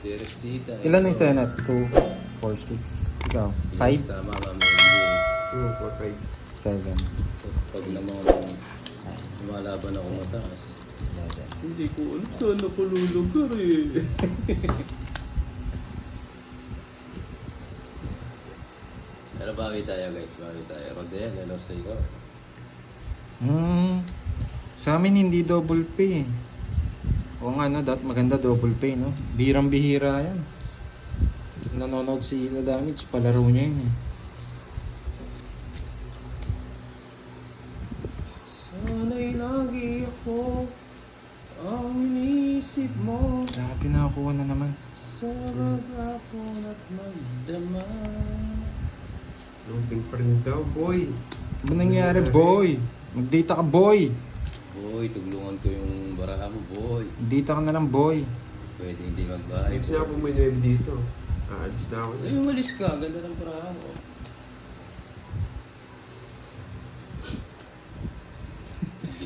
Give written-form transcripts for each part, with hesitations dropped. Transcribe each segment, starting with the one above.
Teresita. Ilan na yung Senate? 2, 4, 6. Ikaw? 5? Tama kami. Hindi. 2, 4, 5. 7. Pag naman lumalaban ako mataas. 11. Hindi ko alam saan ako lulugar eh. Pero bawi tayo guys, bawi tayo. Rodel, hello sa iyo. Sa amin hindi double pay. O nga no, maganda double pay no. Bihirang-bihira yan. Nanonood si Ila Damage, palaro niya yun eh. Sana'y lagi ako ang inisip mo. Grabe, nakakuha na naman. Sa maghapon at magdama. Lumping pa rin daw, boy. Ano nangyari, boy? Mag-data ka, boy. Boy, tuglungan ko yung baraha mo, boy. Data ka na lang, boy. Pwede hindi magbahay. Alis na ako puminuweb dito. Aalis na ako. Ay, umalis ka. Ganda ng baraha mo.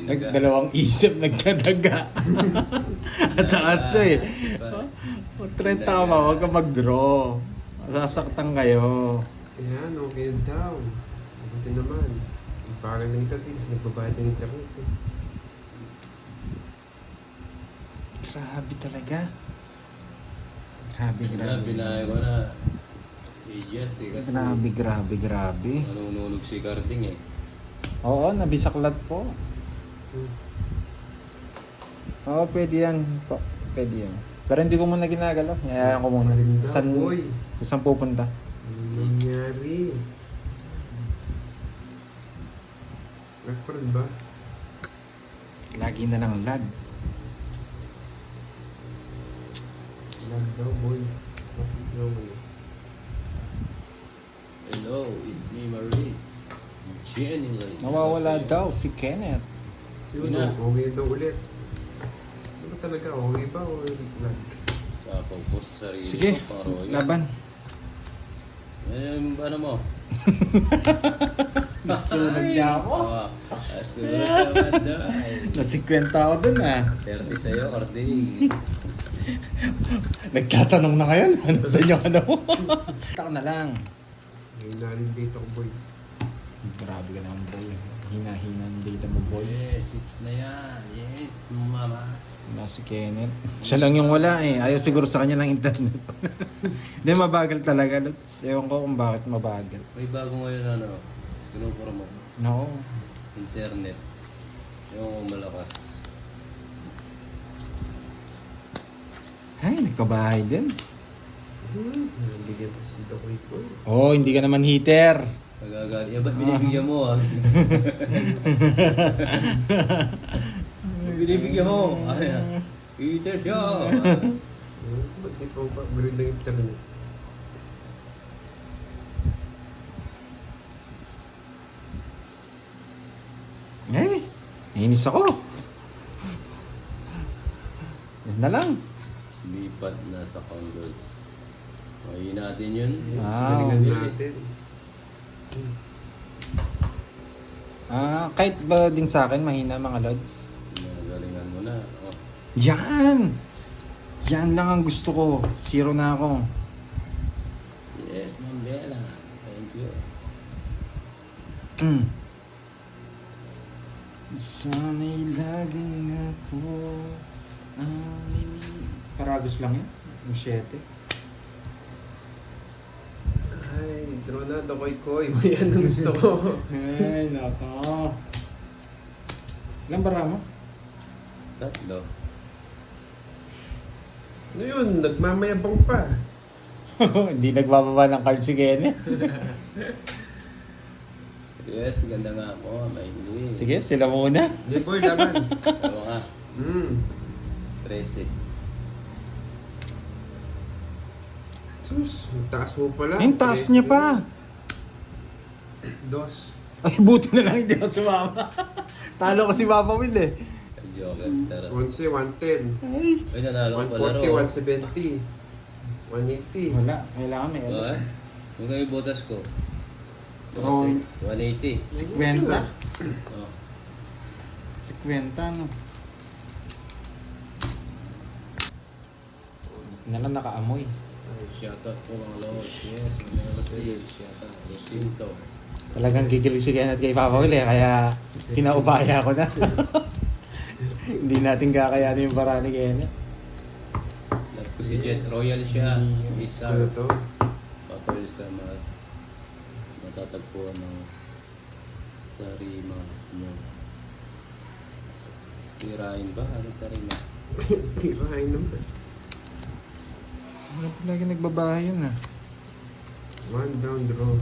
Dalawang isip, nagkadaga. Taas eh. Trend tama, huwag ka mag-draw. Masasaktan kayo. Ayan, okay daw. Mabuti naman. Parang ng internet kasi nagbabayad ng internet eh. Grabe talaga. Grabe, Grabe grabe. na ko na. Yes eh. Kasi Grabe. nanununog si Carding eh. Oo, nabisaklat po. Oo, pwede yan po. Pwede yan. Pero hindi ko muna ginagalaw. Hayaan ko muna. Malinda, San, boy. kung saan pupunta? Ano nangyari? Lag pa rin ba? Lagi na lang lag. Lag daw, boy. Bakit daw mo? Hello, it's me Maurice. Jenny Lane. Nawawala daw si Kenneth. Yun Yun na. okay daw ulit. Ano ba talaga? Okay ba o lag? Sa pagpost sa sarili Sige, ko, paro yun. laban. Ano mo? Nasunod niya ako. Asunod naman doon. Nasikwenta ako dun ah. 30 sa'yo, Carding. Nagtatanong na kayo. Ano sa inyo ano? Taka na lang. Ngayon na rin dito ko, boy. Grabe ka naman boy. Hina-hina ang data mo boy. Yes, it's na yan. Yes, mama. Wala si Kenneth. Siya lang yung wala eh. Ayaw siguro sa kanya ng internet. Hindi, mabagal talaga. Lots. Ewan ko kung bakit mabagal. May bago ngayon ano, mo. No. Internet. Yung malakas. Ay, nagkabahay din. Nabigyan ko si Dokoy ko. Oh, hindi ka naman heater. Nagagali. Ba't binibigyan mo ah? Binibigyan mo. Ay, Peter siya. Ba't di pa upgrade ng internet? Eh, nainis ako. Yan na lang. Lipat na sa converts. Okay natin yun. Wow. Sinalingan natin. Kahit ba din sa akin, mahina mga lods? Nagalingan mo na. Oh. Yan! Yan lang ang gusto ko. 0 na ako. Yes, Ma'am Bella. Thank you. Sana'y laging ako Paragos lang yan. Yung 7. Ay, draw na, Dokoy ko. Yan ang gusto ko. Ay, nako. Ilang bara mo? Tatlo. Ano yun? Nagmamayabang pa. Hindi nagbababa ng card si Kenneth. Yes, ganda nga ako. May hindi. Sige, sila muna. Hindi, boy, laban. Tama ka. 13. Sus, ang taas mo pala. Yung taas niya pa. Dos. Ay, buti na lang hindi ako sumama. Talo ko si Papa Will eh. Jokester. 11, 110. Ay. Ay, nanalo ko pala 140, 170. 180. Wala, kailangan may alas. Okay. Kung kayo botas ko. Oh. 180. 50. Oh. 50, no? Na lang nakaamoy. Shoutout po mga Lord. Yes, mga Lasil. Shoutout. Lucinto. Talagang gigil si Kenneth kay Papa Will eh, kaya kinaubaya ko na. Hindi natin kakayanin yung para ni Kenneth. Lahat ko si Jet Royal siya. Isa. Ano to? Papel sa matatagpuan ng tarima nyo. Tirahin ba? Ano tarima? Tirahin naman. Wala pa lagi nagbabahay yun ah. One down draw.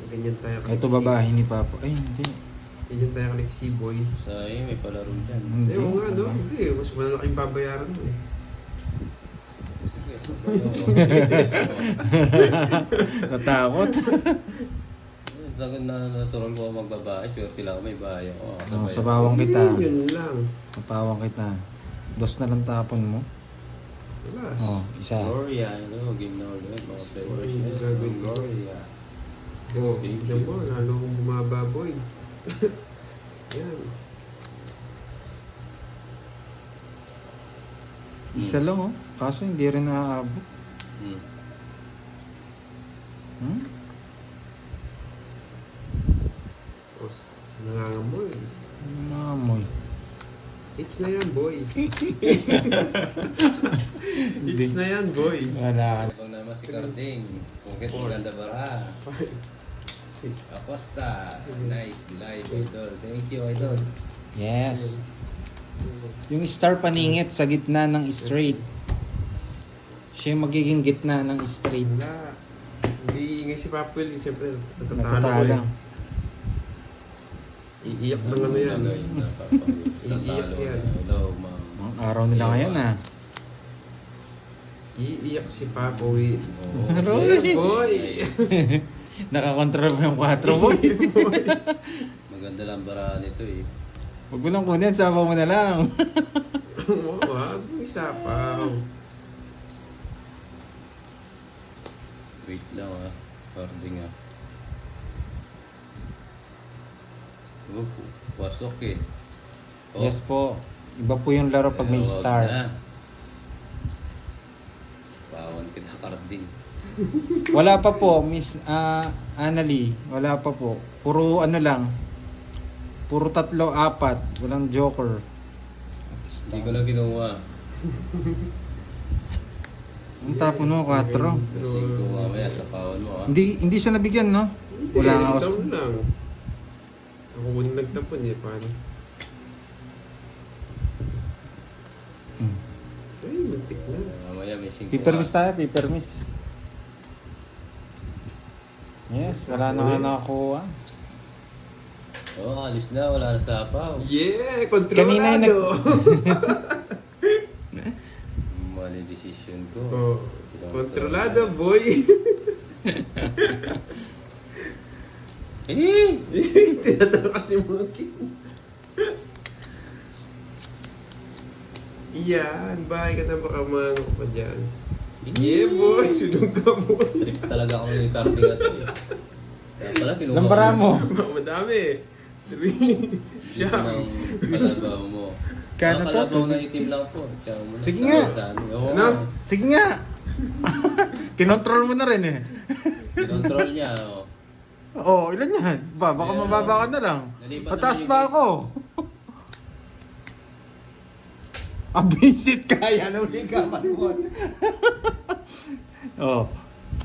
Ganyan tayo. Ito babae ni Papa. Ay, hindi. Ganyan tayo kalik si Boy. Sa iyo, may palaro dyan. Hindi. Eh, oo nga, no? Hindi. Mas malalaking babayaran mo eh. Natakot. Talagang natural ko magbabae. Sure sila ako may bahay ako. Oh, sa bawang kita. Yun lang. Sa bawang kita. Dos na lang tapon mo. Wala. Oh, isa. Gloria, ano, game na ulit. Mga flavors. Oh, Yes, gagawin ko. Gloria. Oh, Sige. tignan mo. Lalo kong bumaba, Boy. Yan. Isa lang oh. Kaso hindi rin naaabot. Hmm. Hmm? Oh, nangangamoy. Naamoy. Hits na yan, Boy. Hits na yan, Boy. Wala ka. Ito naman si Carding. Pungkit maganda bara. Acosta. Nice live, idol. Thank you, idol. Yes. Yung star paningit sa gitna ng straight. Siya yung magiging gitna ng straight. Wala. Hindi ingay si Papel. Siyempre, natatalo ko Natatala. eh. Iiyak ng ano yan. Iiyak yan. Hello, ma'am. Ang araw nila ngayon ah. Iiyak si Papoy. Oo. Roy! Yes, Boy! Nakakontrol mo yung 4 boy. Maganda lang bara nito eh. Huwag mo nang kunin, sama mo na lang. Oo, wag. Isa pa. Wait lang ah. Carding ah. Oh, pasok eh. Oh, Yes po. Iba po yung laro pag may wag star. na. Sipawan kita, Carding. Wala pa po, Miss Annalie. Wala pa po. Puro ano lang. Puro 3, 4. Walang joker. Hindi ko lang kinuha. Ang tapo no, 4. Kasi ko mamaya sa pawan mo ah. Hindi siya nabigyan, no? Wala nga ako. Down lang. Ako muna nagtapon eh. Paano? Hmm. Ay, muntik na. Mamaya may 5 Paper miss tayo, paper miss. Yes, wala na nga nakakuha. Oh, alis na. Wala na sapaw. Yeah! Kanina yung Kontrolado! Mali decision ko. Oh, kontrolado, boy! Eh! Tinatawag kasi mga king. Yan, bahay ka na baka mga ano pa dyan. Yeah, boy! Sunod ka, boy! Trip talaga ako ng Carding at eh. Kaya pala kinuha Lambara mo. Madami. 3, Dito ng kalabaw mo. Kano to? Kalabaw na itim lang po. Tsaka mo na Sige sa nga. sa amin. Oo, Ano? Sige nga. Kinontrol mo na rin eh. Kinontrol niya. Oh. Oo, ilan yan? Baka Meron. mababa ka na lang. Nalipat Pataas naman yung pa gates. ako. Abisit kaya na ulit ka maluwan. Oh.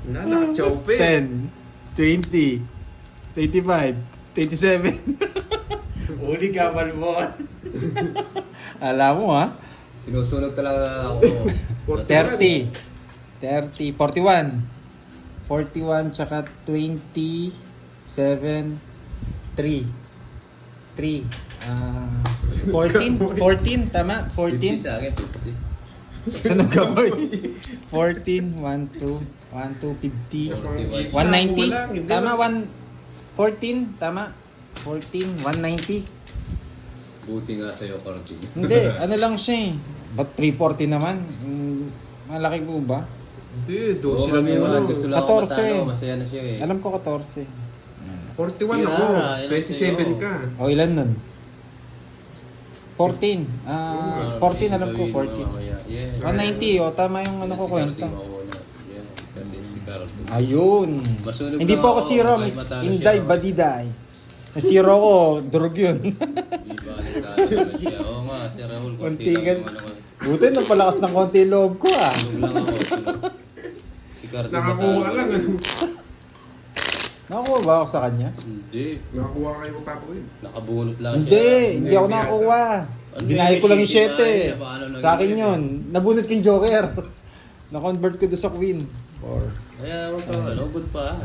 Na, naka-chope eh. 10, 20, 25, 27. Uli ka maluwan. Alam mo ha? Sinusunog talaga ako. 30, 30, 41. 41 tsaka 27, 3. 3. 14, 14, tama? 50 14. sa akin, 50. Anong gabay? 14, 1, 2, 1, 2, 50, 190. Tama, 14, tama? 14, 190. Buti nga sa'yo, Carding. Hindi, ano lang siya eh. Ba't 340 naman? Malaki po ba? Hindi, 12 Oo, lang kami yun. wala. Gusto lang ako 14. matalo. Masaya na siya eh. Alam ko 14. 41 Yeah, ako. ilan 27 sa'yo? ka. O ilan nun? 14. 14 alam ko, 14. Yeah. 190, o tama yung ano ko kwenta. Yeah, kasi si Carl. Ayun. Masunog Hindi lang po ako ako, zero, kahit Miss matalo Inday siya. Badiday. Na zero ko, durog yun. Ibalik naman siya. Oo nga, si Raul. konti Kontingan. lang yung ano ko. Buti, napalakas ng konti yung loob ko ah. Sunog lang ako. Si Carl. Nakakuha lang. Ano? Nakakuha ba ako sa kanya? Hindi. Nakakuha kayo mo Papa Will. Nakabunot lang siya. Hindi ako nakakuha. Ano Binahay ko lang yung 7. niya, paano naging Sa akin siyete? yun. Nabunot ko yung Joker. Na-convert ko doon sa Queen. 4, Kaya ako pa, ano, good pa.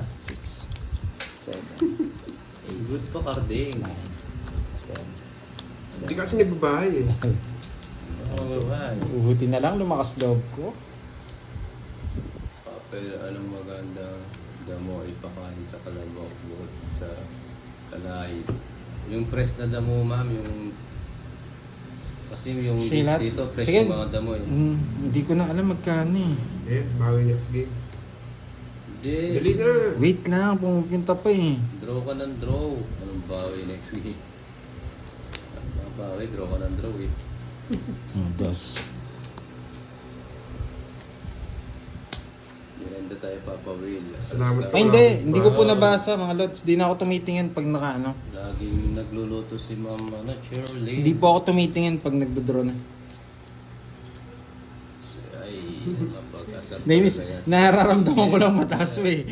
7, Good pa, Carding. 9, Hindi kasi nagbabahay eh. 10. Oo, ba? Uhuti na lang, lumakas loob ko. Papel, anong maganda damo ipakain sa kalabaw bukod sa kalahit. Yung press na damo, ma'am, yung kasi yung Silat. dito press Sige. yung mga damo eh. Hindi ko na alam magkano eh. Bawi next game. Hindi. Dali na. Wait lang, pumupunta pa eh. Draw ka ng draw. Anong bawi next game? Ang bawi, draw ka ng draw eh. Dos. Miranda tayo, Papa Will. Salamat Ay hindi ko po nabasa mga lods. Di na ako tumitingin pag nakaano. Laging nagluluto si Ma'am Shirley. Hindi po ako tumitingin pag nagdodraw na. Ay, napag-asar Dennis, talaga yan. nararamdaman ko lang mataas mo eh.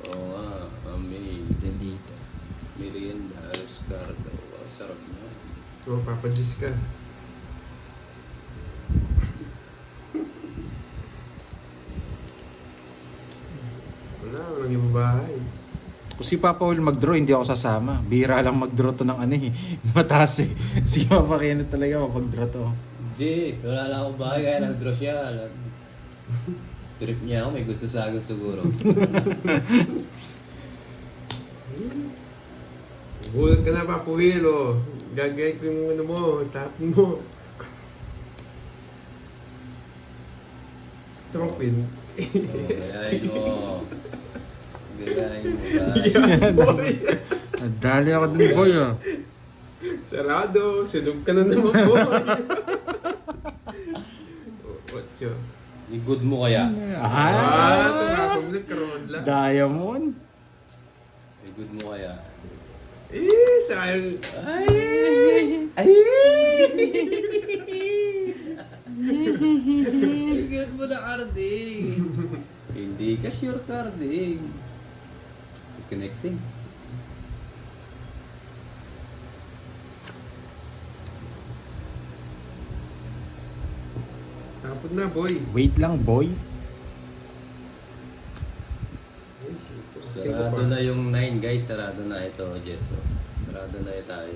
Oo nga, Mami. Dito. Merienda, Ricardo. Wow, sarap na. So, Papa Jis ka. Walang yung bahay. Kung si Papa Will mag-draw, hindi ako sasama. Bira lang mag-draw to ng ano eh. Mataas eh. Si Papa Kenneth talaga mapag-draw to. Hindi, wala lang akong bahay kaya nag-draw siya. Trip niya ako, may gusto sa akin siguro. Gulat ka na Papa Will, oh. Gagayad ko yung ano mo, tap mo. Sa mga Queen. Gayahin mo. Gayahin mo. Boy! Nadali ako dun boy ah. Sarado, silog ka na naman boy. Ocho. I-good mo kaya. Tumapamlit karoon lang. Diamond. I-good mo kaya. Sayang. Ay! Ay! I-good mo na, Carding. Hindi ka sure, Carding. Connecting. Tapos na boy. Wait lang boy. Sarado na yung 9 guys, sarado na ito, Jesso. Sarado na tayo.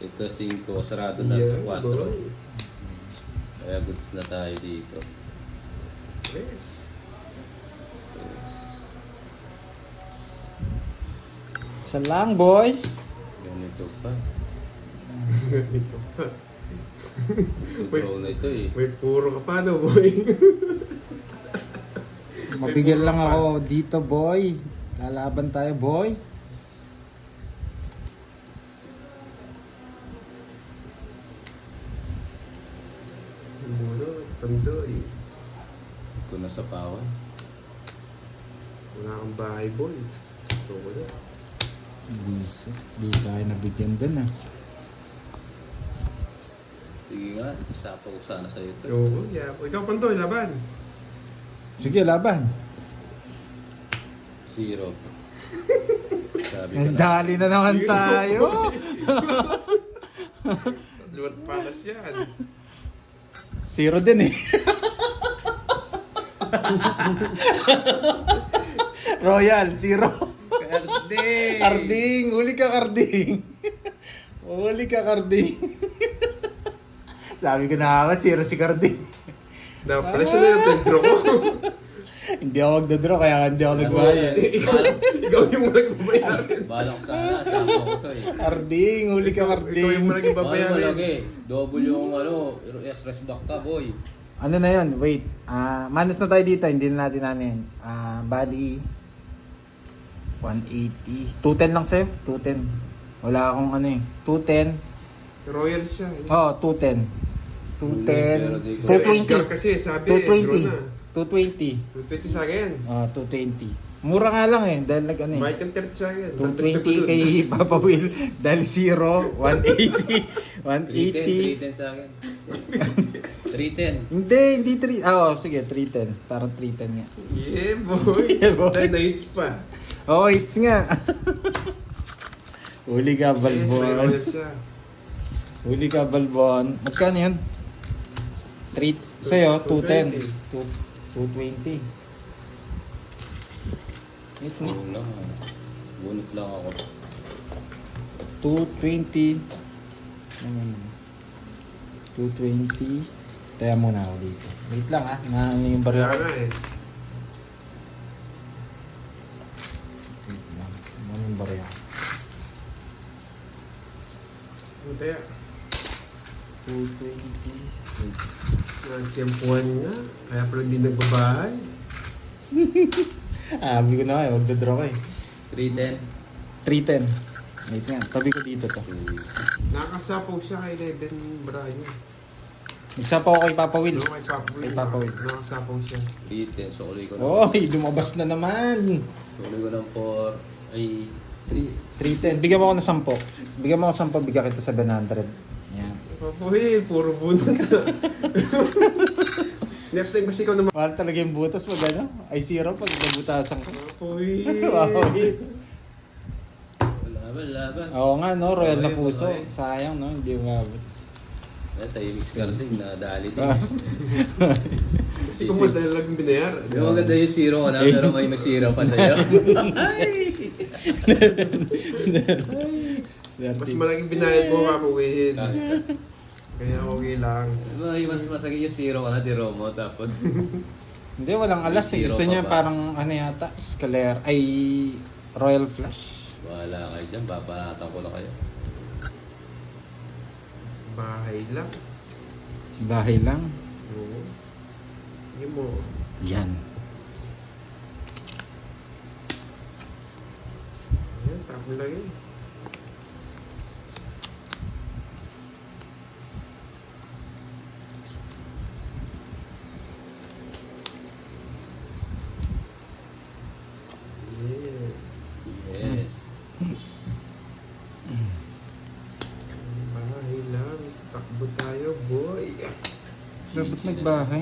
Ito 5, sarado na sa 4. Kaya goods na tayo dito. Yes. Yes. Isa lang boy. Ganito pa. Ito pa. Ito pro na ito eh. May puro ka pa no boy. Mabigyan lang ako dito boy. Lalaban tayo boy. Muro, pandoy. Ito na sa pawan. Wala kang bahay boy. Ito ko na. Biso. Di tayo nabigyan dun ah. Sige nga, sapo ko sana sa'yo ito. Oo, yeah. Ikaw pandoy, laban. Sige laban. 0. Sabi ko na. Dali na naman tayo. Luwat palas yan. 0 din eh. Royal, 0. Carding! Karding, huli ka Karding. Huli ka Karding. Sabi ko na nga, 0 si Karding. Napalas na yung Pedro ko. Hindi ako magdodraw, kaya hindi ako nagbayad. Ikaw yung mga nagbabayaran. Balak sana, sapo ko to eh. Karding, huli ka Ikaw yung Karding. mga nagbabayaran. Malaki. Double yung ano, stress back ka boy. Ano na yun? Wait. Manus na tayo dito, hindi na natin ano yun. Bali, 180. 210 lang sa'yo? 210. Wala akong ano eh. 210. Royal siya. Oh, 210. Pero 210. di ko- Si Edgar 220. kasi sabi, 220. draw na. 220. 220 sa akin. 220. Mura nga lang eh. Dahil nag ano eh. Bayad kang 30 sa akin. 220 kay Papa Will. Dahil 0. 180. 180. 310 sa akin. 310. Hindi 3. Sige, 310. Parang 310 nga. Yeah, boy. Yeah, boy. Dahil na-hits pa. Hits nga. Huli ka, Yes, may Balbon. royal siya. Huli ka, Balbon. Magkano yun? 3. Sa'yo, 210. 220. Bunot lang. Bunot lang ako. 220. 220. Taya muna ako dito. Wait lang na ano yung baril. Kaya nga eh. Wait lang. Ano yung baril? Ano kaya? 220. Nagtiyempuhan nga. Kaya pala hindi nagbabahay. Sabi ko na kayo, magdodraw ka eh. 310. 310. Wait nga, tabi ko dito to. Nakasapaw siya kay Leven Bryan. Nagsapaw ako kay Papa Will. No, kay Papa Will. Kay Papa Will. Nakasapaw siya. 310. So, uli ko na. Oy, lumabas na naman. Uli ko ng 4. Ay, 6. 310. Bigyan mo ako ng 10. Bigyan mo ako ng 10, bigyan kita 700. Yan. Papa Will, puro bunot na. Next time kasi ikaw naman. Mahal talaga yung butas pag ano? Ay zero pag nabutasan ko. Papa Will. Wow. Laban. Oo nga no, royal na Okay, puso. okay. Sayang no, hindi umabot. Ito yung Scarding na dali din. Kasi kung madali lang yung binayar. Yung maganda yung zero ko na, pero may zero pa sa'yo. Mas malaking binayad mo, Papa Will. Kaya okay lang. Mas masagay yung zero ka na, diro mo. Tapos, Hindi, walang alas eh. Zero Gusto pa niya ba? parang ano yata, Escalera. Ay, Royal Flush. wala kayo dyan. Papanatan ko na kayo. Bahay lang. Bahay lang. Oo. Yun mo. Yan. Ayan, tapon lagi. Yeah. Yes. Bahay lang. Takbo tayo, boy. Sabot nagbahay.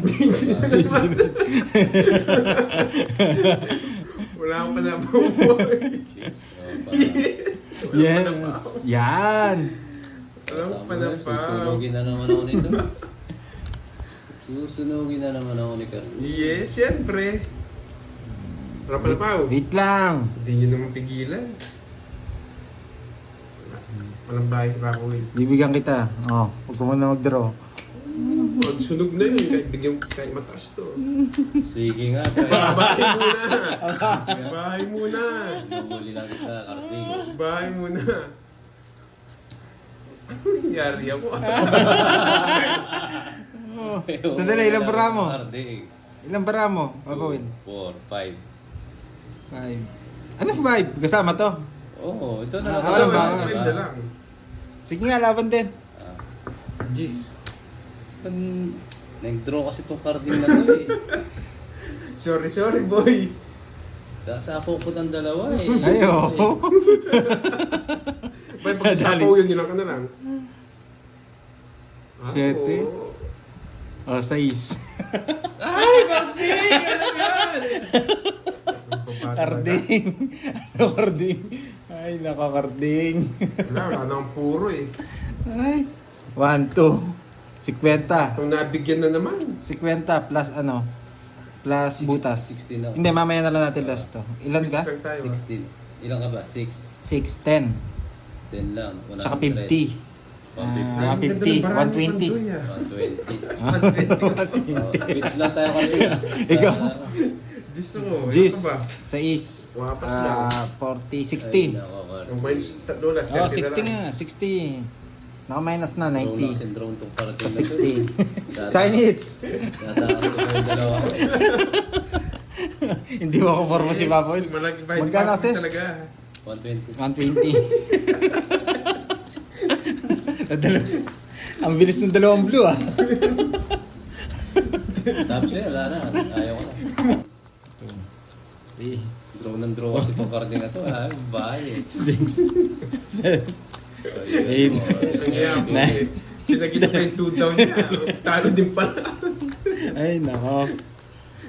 Wala akong pa na boy. Yes. Yan. Wala akong pa na pa. Susunugin na naman ako nito. Susunugin na naman ako ni Carl. Yes, syempre. Wala pa na pa. Wait lang. Hindi nyo naman pigilan. Walang bahay si Papa Will. Bibigyan kita. Huwag ko muna mag-draw. Pag sunog na yun, kahit bigyan kahit mataas to. Sige nga. Bahay muna! Bahay muna! Nahuli lang kita, Carding. Bahay muna! Yari ako. Sandali, ilang bara mo? Carding. Ilang bara mo, Papa Will? 4, 5. 5. Ano 5? Kasama to? Oo, ito na lang. Walang Wala, bahay. wala lang. Sige nga, laban din. Jeez. Nag-draw kasi itong Carding na to eh. Sorry boy. Sasapaw ko ng dalawa eh. Ayo. May pag-sapaw yun, nilang ka na lang. Siyete. Oo. 6. Ay, Carding! Ano yan? Karding. Ano karding? Ay, nakakarding. Wala nang puro eh. Ay. 1, 2. 50. Kung nabigyan na naman. 50 plus ano? Plus butas. 16 na. Hindi, mamaya na lang natin last to. Ilan ka? Mix lang tayo. 16. Ilan ka ba? 6. 6, 10. 10 lang. Tsaka 50. 150. 50, 120. 120. Bits lang tayo Carding. Ikaw. Diyos ko. Gis. Ito ba? 6. Wapat lang. 40, 60. Yung minus tatlo last. Oh, 30 na 60 lang. nga. 60. Naka-minus na, 90. Syndrome itong Carding Sa na to eh. 60. Sign hits. Natakas ko kayo dalawa. Hindi mo ako forma si Papa Will. Malaki ba? Magkano kasi? Talaga. 120. 120. Ang bilis ng dalawang blue ah. Tapos yun, wala na. Ayaw ko na. Eh, Draw ng draw kasi itong carding na to. Ha? Bahay eh. 6, 7. Eight. Ang yapo eh. Pinagita pa yung 2 down niya. Talo din pala. Ay, nako.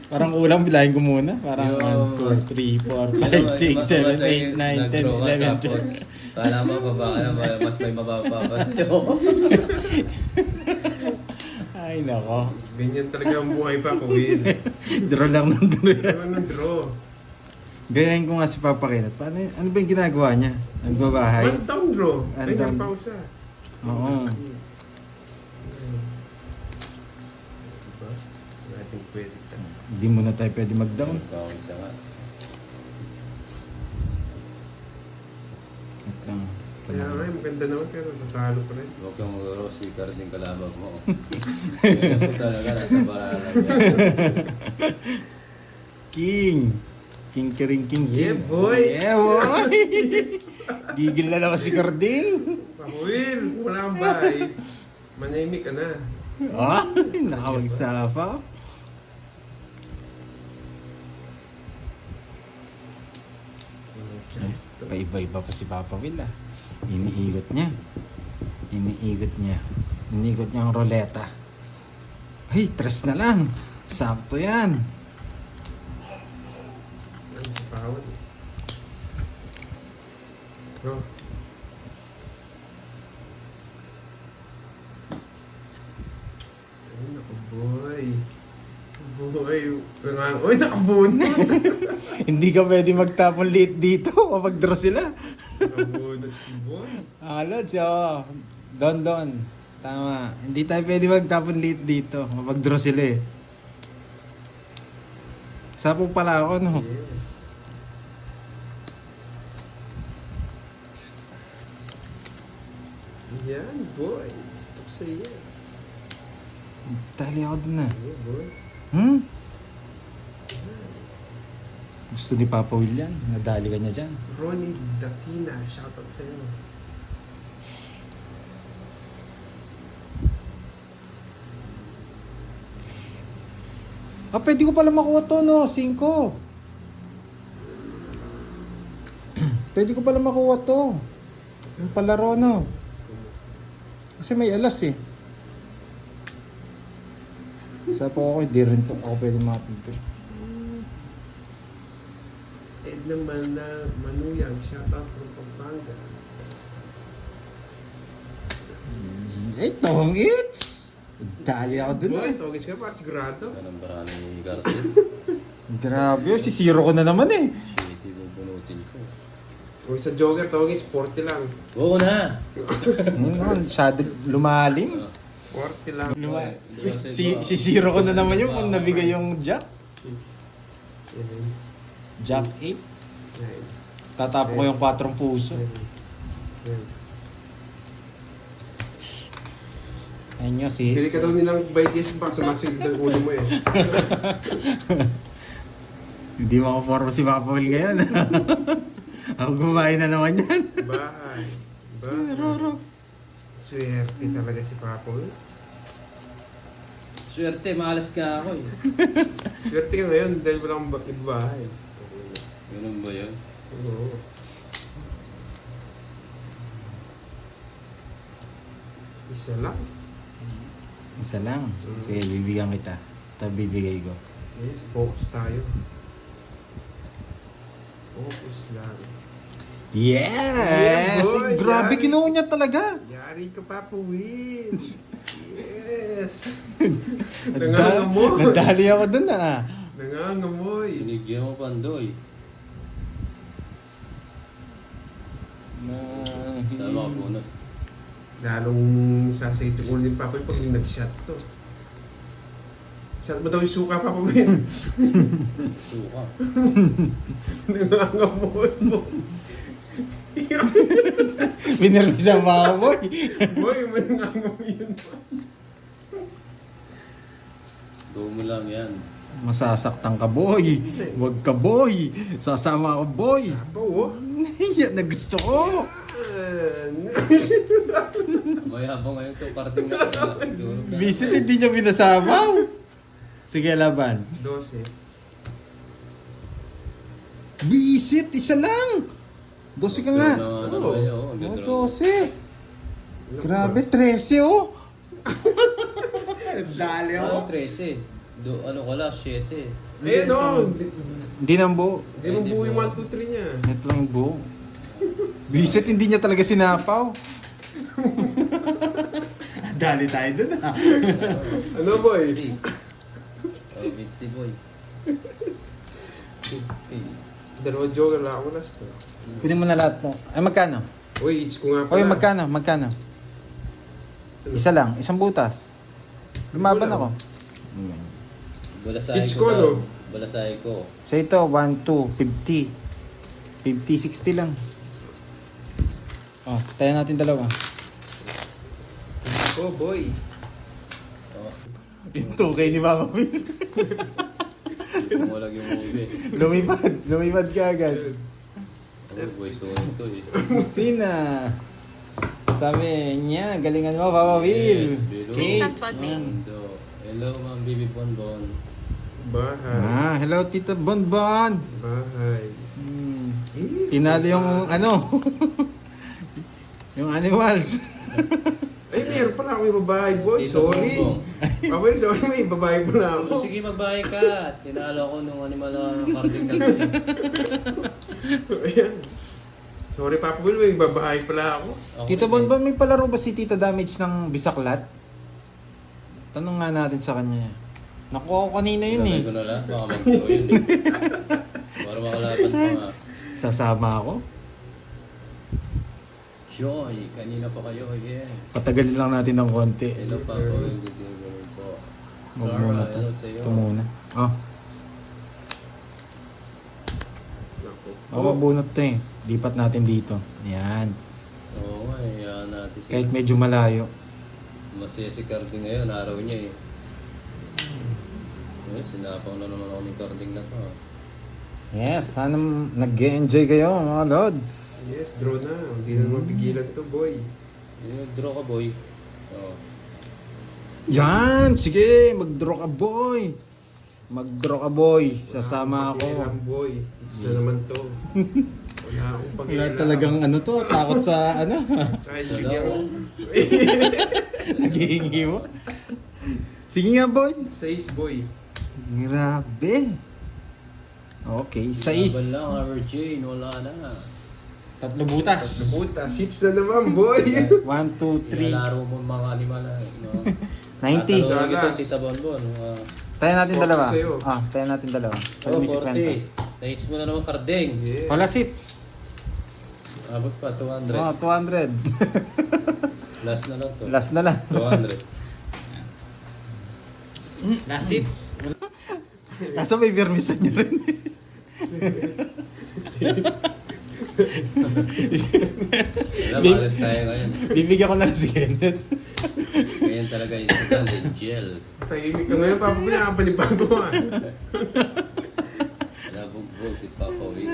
Parang kulang, bilahin ko muna. Parang Yo. 1, 2, 3, 4, 5, 6, 7, 8, 9, 10, 11, 12. Kala mo, baba ka na, mas may mababa pa sa'yo. Ay, nako. Ganyan talaga ang buhay pa, Kuwin. Draw lang ng draw. Ano ng draw? Gayahin ko nga si Papa Kinat. Paano, ano ba yung ginagawa niya? Nagbabahay? One down draw. One Ay, down. may pausa. Oo. Diba? Natin pwede ka. Hindi mo na tayo pwede mag-down. Bawang isa nga. Wait lang. Kaya nga, maganda naman pero natalo pa rin. Huwag kang mag-roll si carding kalabang mo. Kaya po talaga, nasa baralan niya. King! King Kiring King King. Yeah, boy! Yeah, boy! Gigil na naman si Carding. Pahuil! Wala kang bahay. Manahimik ka na. Ah, nakawagsafa. Paiba-iba pa si Papa Will ah. Iniigot niya. Iniigot niya. Iniigot niya ang roleta. Ay, 3 na lang. Sakto yan. Ano sa pawad? Oh. Ay, naku boy. Boy. Uy, nakabunot. Hindi ka pwede magtapon late dito o mag-draw sila. Nakabunot si boy. Alod siya. Don. Tama. Hindi tayo pwede magtapon late dito. Mag-draw sila eh. Sapo pala ako, no? Yes. Yan, boy. Stop sa iyo. Tali ako dun ah. Yeah, boy. Hmm? Gusto ni Papa Will yan. Nadali ka niya dyan. Ronnie Dapina, shoutout sa iyo. Ah, pwede ko pala makuha to, no? 5. Pwede ko pala makuha to. Yung palaro, no? Kasi may alas eh. Isa po ako, hindi rin to ako pwede makapito. Ed naman na Manuyang, shoutout from Pampanga. Ay, tongits! Dali ako dun Boy, eh. togis ka para sigurado. Ganang baralan ni carding. Grabe, si Zero ko na naman eh. Shitty, bubunutin ko. Kung sa jogger, togis, 40 lang. Oo na! Masyado lumalim. 40 lang. Si Zero ko na naman yung kung nabigay yung Jack. 7, Jack 8. 9, Tatapo ko yung 4 puso. 10. Ayun nyo si... Pili ka daw nilang by guess box, sumasigil ng ulo mo eh. Hindi makaporma si Papa Will ngayon. Ako gumain na naman yan. Bahay. Roro. Swerte talaga si Papo. Swerte, maalas ka ako eh. Swerte ka ngayon dahil wala kang ibabahay. Ganun ba yun? Oo. Isa lang. Isa lang. Sige, bibigyan kita. Ito bibigay ko. Yes, focus tayo. Focus lang. Yes! Yeah, boy, Grabe, yan. kinuha niya talaga. Yari ka pa po, wins. Yes. Nada- Nangangamoy. Nadali ako dun ah. Nangangamoy. Binigyan mo pandoy. Sama ka muna. Lalong sasayit ulo ni Papa pag nag-shot to. Shot mo daw yung suka, Papa Win. Suka. Nangangamoy mo. Binaril siya mga boy. Boy, nangangamoy yun. Go mo lang yan. Masasaktan ka boy. Huwag ka boy. Sasama ka boy. Sabaw, oh. Yan na gusto ko. Tama Mayabang ngayon to, carding na to. Visit, hindi niya binasabaw. Sige, laban. 12. Visit, isa lang. 12 ka nga. Ano ba yun? Oh, 12. Grabe, 13 oh. Dali Ano, 13. Ano ka lang, 7. Eh, no. Hindi nang buo. Hindi mo buo yung 1, 2, 3 niya. Ito lang yung buo. Visit, hindi niya talaga sinapaw. Dali tayo dun ah. Ano, boy? 50. Oh, 50 boy. Dalawang joker lang ako last. Kunin mo na lahat mo. Ay, magkano? Uy, each ko nga Oy, pala. magkano? Isa lang, isang butas. Lumaban ako. Balasahe Pitch ko ko, lang. no? Balasahe ko. So ito, 1, 2, 50. 50, 60 lang. Oh, tayo natin dalawa. Oh, boy. Oh, Yung 2K ni Mama Will. walang yung movie. Lumipad ka agad. Oh, boy, sulit to eh. Sina. Sabi niya, galingan mo, Papa Will. Yes, Bilo. Mundo. Hello, Ma'am Bibi Bonbon. Bahay. Hello, Tita Bonbon. Bahay. Tinalo yung ano. Yung animals. Ay, meron pala ako yung babae, boy. Tito Sorry. Bongbong. Papa, sorry, may babae pala ako. Oh, sige, magbahay ka. Tinalo ko nung animal na carding na to eh. Ayan. Sorry, Papa Will, may babae pala ako. Okay. Tita Bonbon, may palaro ba si Tita Damage ng Bisaklat? Tanong nga natin sa kanya. Nakuha ko kanina yun Sabay eh. ko na lang, baka mag-draw yun eh. Para makalaban pa nga. Sasama ako. Joy, kanina pa kayo, yeah. Patagalin lang natin ng konti. Hello pa po, good evening po. Huwag muna Sarah, to. hello sa'yo. Ito muna. Oh, Naku. mabunot to eh. Lipat natin dito. Yan. Oo nga, yan natin siya. Kahit medyo malayo. Masaya si Carding ngayon, araw niya eh. Eh, sinapaw na naman ako ni Carding na to. Yes, sana nag-enjoy kayo mga lods. Yes, draw na. Hindi na mapigilan to, boy. Draw ka boy. Oh. Yan! Sige, mag-draw ka boy! Mag-draw ka boy. Sasama ako. Pakialam, boy. It's na naman to. Wala akong Wala pakialam. talagang ano to, takot sa ano. Kahit bigyan ko. Naghihingi mo. Sige nga boy. 6, boy. Grabe. Okay, Laban 6. lang, RJ, wala na. Tatlo butas. Nabuta. 6 na naman, boy. 1, 2, 3. Sinalaro mo mga animal na. No? 90. Tatanungin kita, Salas. Tita Bonbon. Tayo natin 40 dalawa. sa'yo. Tayo natin dalawa. Sa Oh, may 50. 40. Naits mo na naman Carding. Yeah. Wala seats. Abot pa, 200. Oh, 200. Last na lang to. Last na lang. 200. Last seats. Kaso may vermisan nyo rin. Wala, malas tayo ngayon. Bibigyan ko na lang si Kenneth. Ngayon talaga yung total, gel. Tahimik ka ngayon, Papa Will. Nakapanibago ah. Nabugbog si Papa Will.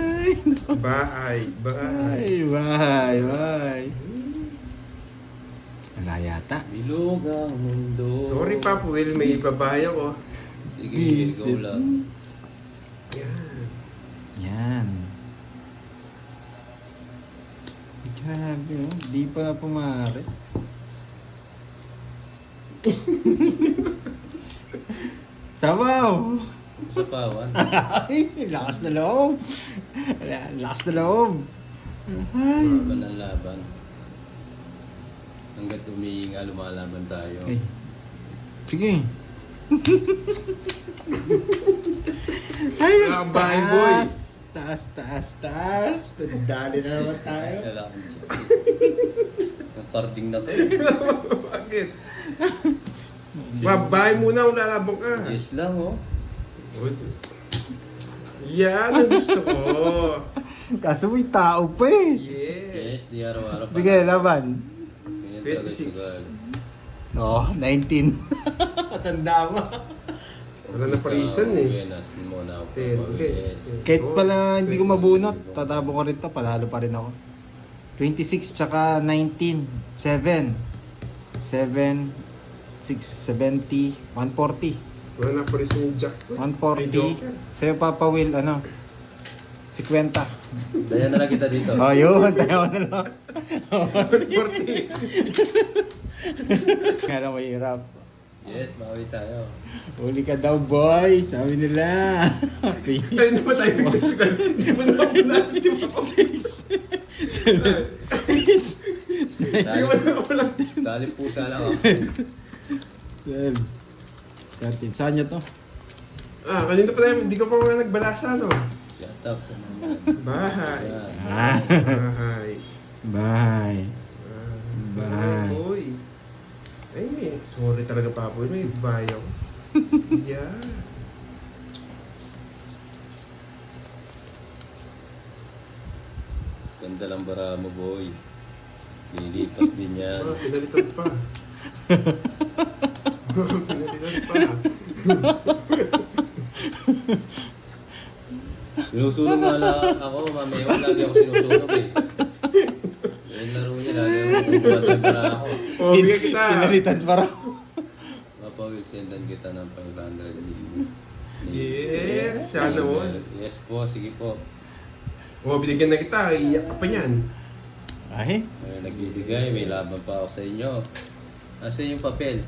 Bahay. Bahay. Bye, bye. Wala yata. Bilog ang mundo. Sorry, Papa Will. May babae ako. Sige, Visit. go lang. Yan. Yan. Grabe oh. Di pa na pumares. Sabaw! Sa pawan. Ay, lakas na loob. Lakas na loob. Ay. Laban ng laban. Hanggat umiinga, lumalaban tayo. Ay. Sige. Ay, ang Bahay, taas. boy. Taas, taas, taas. Tandali na naman tayo. Kailangan siya. Ang carding na to. Bakit? Babae muna kung lalabok ka. Yes lang oh. Yan ang gusto ko. Kaso may tao pa eh. Yes. Yes, di araw-araw pa. Sige, laban. Ganyan talaga 26. sugal. Oh, 19. Tanda mo. Wala na parisan eh. Buenas muna ako. 10, okay. Yes. Kahit pala hindi ko mabunot, tatabo ko rin to, panalo pa rin ako. 26 tsaka 19, 7. 7, 670, 140. Wala na pa rin yung jackpot. 140. Sa'yo, Papa Will, ano? 50. Daya na lang kita dito. Oh, yun. Tayo na lang. 140. Kaya mahirap. Yes, bawi tayo. Uli ka daw, boy. Sabi nila. Ay, hindi pa tayo nagsasagal. Hindi pa naman natin si Papa. Hindi pa naman Dali pusa lang ako. 12. 13. Saan niya to? Ah, kanina pa tayo, hindi ka pa mga nagbalasa, no? Shut up sa mga. Bahay. Ah. Bahay. Bye. Bahay, boy. Ay, may. Sorry talaga, Papoy. May bahay ako. Yeah. Ganda lang bara mo, boy. Lilipas din yan. Pinalitan pa. Pinalitan pa. Sinusunog nga lang ako, mamaya lagi ako sinusunog eh. Yung laro niya, lagi ako bumatay para ako. Oh, bigyan kita. Pinalitan pa raw. Papa will sendan kita ng 500 Yes, sana all. Yes po, sige po. Oh, binigyan na kita. Iyak ka pa niyan. Ay. Nagbibigay, may laban pa ako sa inyo. Asa yung papel?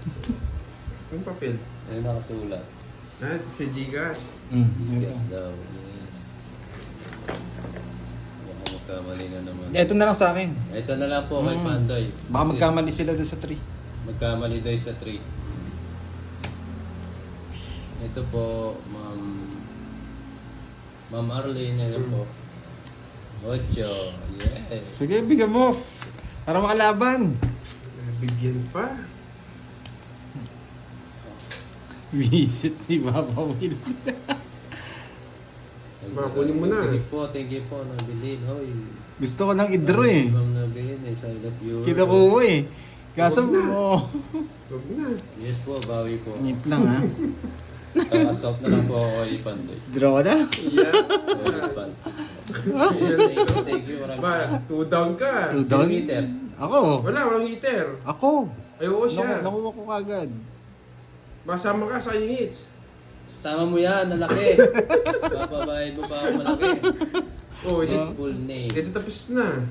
Yung papel. Ano nakasulat? Ah, sa Gcash. Yes daw, yes. Baka magkamali na naman. Ito na lang sa akin. Ito na lang po kay Pandoy. Baka Kasi magkamali sila doon sa 3. magkamali daw sa 3. Ito po, Ma'am Arlene, ito po. 8, yes. Sige, bigyan mo. Para makalaban. Bigyan pa. Visit ni Papa Will. Kunin mo na. Sige po, thank you po. Nabilin, hoy. Gusto ko nang i-draw eh. Ma'am nabilin, eh, silent viewer. Kita ko eh. Kaso Huwag na. mo. Huwag na. Yes po, bawi po. Ngit lang ha. Kakasoft na lang po ako kay Pandoy. Draw ka na. Yeah. Sorry, Pans. Yes, thank you, maraming Ba, salamat. 2 down ka. Two Sino down? meter? Ako. Wala, walang heater. Ako. Ay, oo siya. Nakuha ko kagad. Masama ka sa units. Sama mo yan, lalaki. Papabayad mo pa ako malaki. Oh, edi, Full name. edi tapos na.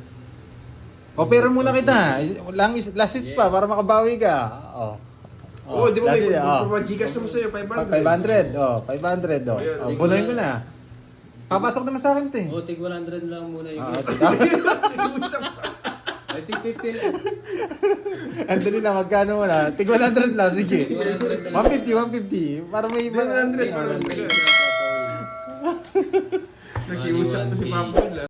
O, pera muna kita. Last hits pa para makabawi ka. Oh. Oo, di ba last may hit, oh. Gcash naman sa'yo, 500. 500. Oh, 500. Oh. Ayun, Oh, tingnan bunuhin na. ko na. Papasok naman sa akin, te. Oh, tig 100 lang muna yung Ah, game. Usap pa. Ay, tig 50 lang. Andali lang, magkano mo na? Tig 100 lang, sige. 100 lang. 150. Para may iba. 100 para Parang may- may- Nakiusap mo si Papa.